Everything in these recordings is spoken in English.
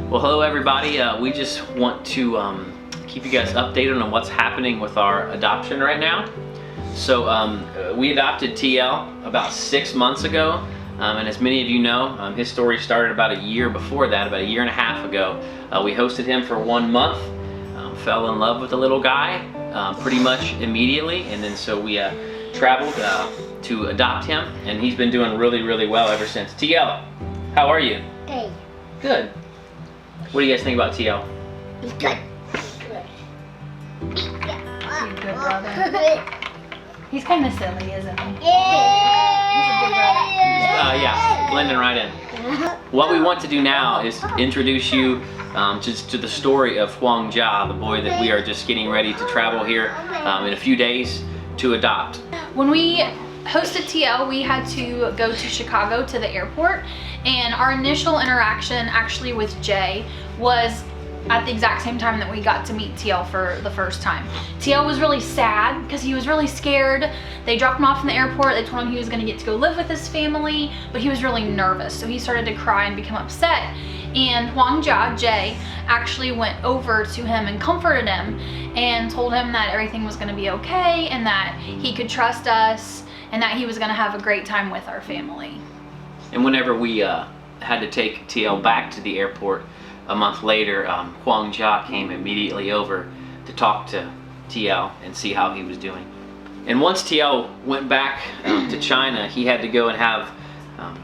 Well, hello everybody. We just want to keep you guys updated on what's happening with our adoption right now. So we adopted TL about 6 months ago, and as many of you know, his story started about a year before that, about a year and a half ago. We hosted him for 1 month, fell in love with the little guy pretty much immediately, and then so we traveled to adopt him, and he's been doing really well ever since. TL, how are you? Good. Good. What do you guys think about TL? He's good. He's a good brother. He's kind of silly, isn't he? He's a good brother. Yeah, blending right in. What we want to do now is introduce you to the story of Huang Jia, the boy that we are just getting ready to travel here in a few days to adopt. When we hosted TL, we had to go to Chicago to the airport, and our initial interaction actually with Jay was at the exact same time that we got to meet TL for the first time. TL was really sad because he was really scared. They dropped him off in the airport. They told him he was going to get to go live with his family, but he was really nervous, so he started to cry and become upset. And Huang Jia, Jay, actually went over to him and comforted him and told him that everything was going to be okay and that he could trust us and that he was going to have a great time with our family. And whenever we had to take TL back to the airport a month later, Huang Jia came immediately over to talk to TL and see how he was doing. And once TL went back to China, he had to go and have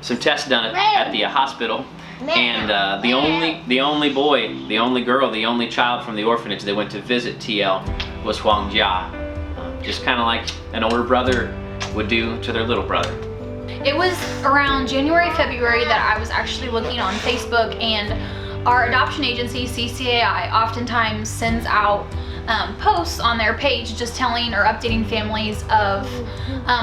some tests done at the hospital. And the only boy, the only girl, the only child from the orphanage that went to visit TL was Huang Jia. Just kind of like an older brother would do to their little brother. It was around January, February that I was actually looking on Facebook, and our adoption agency, CCAI, oftentimes sends out posts on their page just telling or updating families of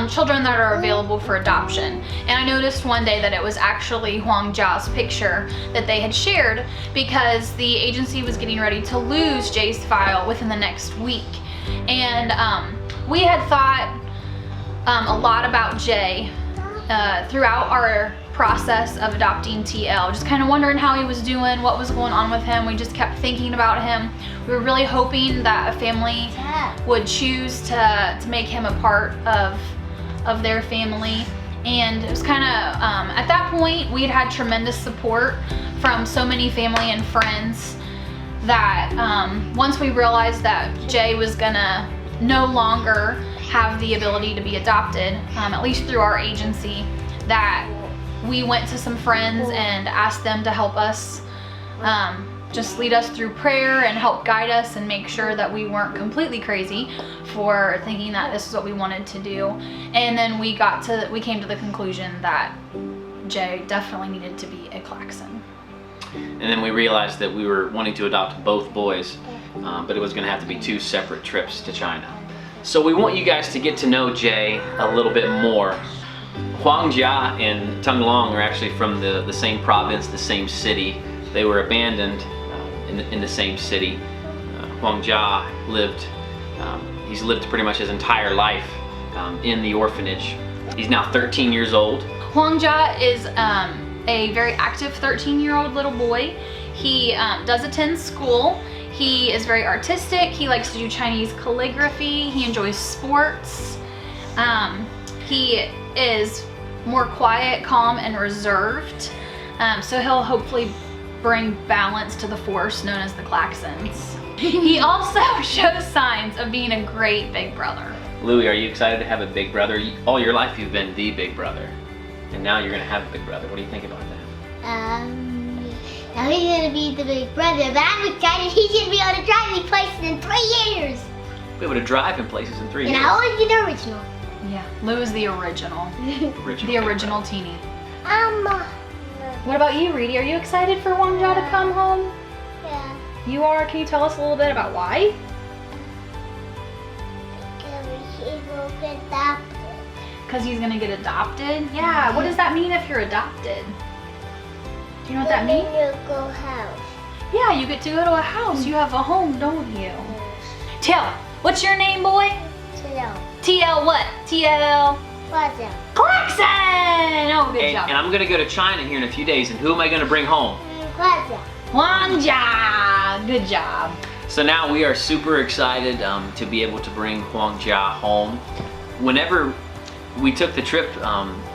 children that are available for adoption. And I noticed one day that it was actually Huang Jia's picture that they had shared because the agency was getting ready to lose Jay's file within the next week. And we had thought a lot about Jay throughout our process of adopting TL, just kind of wondering how he was doing, what was going on with him. We just kept thinking about him. We were really hoping that a family would choose to make him a part of their family. And it was kind of, at that point, we had tremendous support from so many family and friends that once we realized that Jay was gonna no longer have the ability to be adopted, at least through our agency, that we went to some friends and asked them to help us, just lead us through prayer and help guide us and make sure that we weren't completely crazy for thinking that this is what we wanted to do. And then we came to the conclusion that Jay definitely needed to be a Claxon. And then we realized that we were wanting to adopt both boys, but it was going to have to be 2 separate trips to China. So we want you guys to get to know Jay a little bit more. Huang Jia and Tung Long are actually from the same province, the same city. They were abandoned in the same city. Huang Jia he's lived pretty much his entire life in the orphanage. He's now 13 years old. Huang Jia is a very active 13-year-old little boy. He does attend school. He is very artistic. He likes to do Chinese calligraphy. He enjoys sports. He is more quiet, calm, and reserved. So he'll hopefully bring balance to the force known as the Claxons. He also shows signs of being a great big brother. Louie, are you excited to have a big brother? All your life you've been the big brother, and now you're going to have a big brother. What do you think about that? Now he's gonna be the big brother, but I'm excited he's gonna be able to drive me places in 3 years. Be able to drive in places in 3 years. And I always be the original. Yeah, Lou is the original. The original teenie. What about you, Reedy? Are you excited for Huang Jia to come home? Yeah. You are? Can you tell us a little bit about why? Because he's gonna get adopted? Yeah, what does that mean if you're adopted? Do you know what that means? Go house. Yeah, you get to go to a house. You have a home, don't you? TL, what's your name, boy? TL. TL what? TL? Claxon. Claxon! Oh, good job. And I'm gonna go to China here in a few days, and who am I gonna bring home? Claxon. Huang Jia, good job. So now we are super excited to be able to bring Huang Jia home. Whenever we took the trip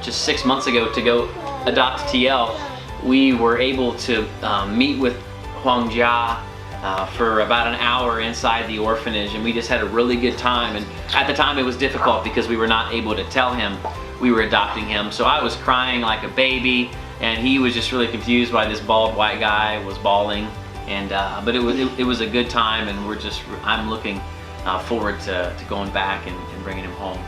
just 6 months ago to go adopt TL, we were able to meet with Huang Jia for about an hour inside the orphanage, and we just had a really good time. And at the time it was difficult because we were not able to tell him we were adopting him. So I was crying like a baby, and he was just really confused why this bald white guy was bawling. And but it was a good time, and I'm looking forward to going back and bringing him home.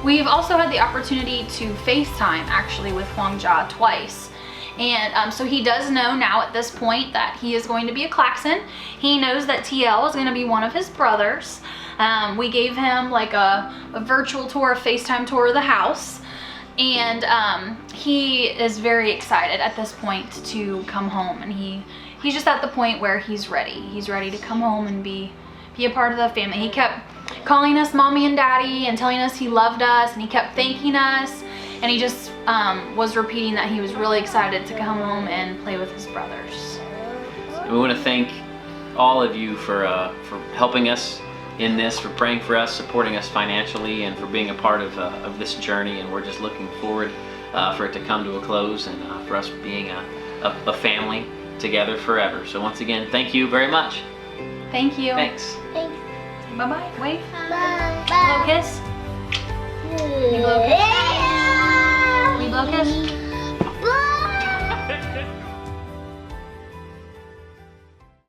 We've also had the opportunity to FaceTime actually with Huang Jia twice. And so he does know now at this point that he is going to be a Claxon. He knows that TL is going to be one of his brothers. We gave him like a virtual tour, a FaceTime tour of the house. And he is very excited at this point to come home. And he's just at the point where he's ready. He's ready to come home and be a part of the family. He kept calling us mommy and daddy and telling us he loved us, and he kept thanking us. And he just was repeating that he was really excited to come home and play with his brothers. We want to thank all of you for helping us in this, for praying for us, supporting us financially, and for being a part of this journey. And we're just looking forward for it to come to a close, and for us being a family together forever. So once again, thank you very much. Thank you. Thanks. Thanks. Bye-bye. Wave. Bye. Blow kiss. Bye. We blow kiss.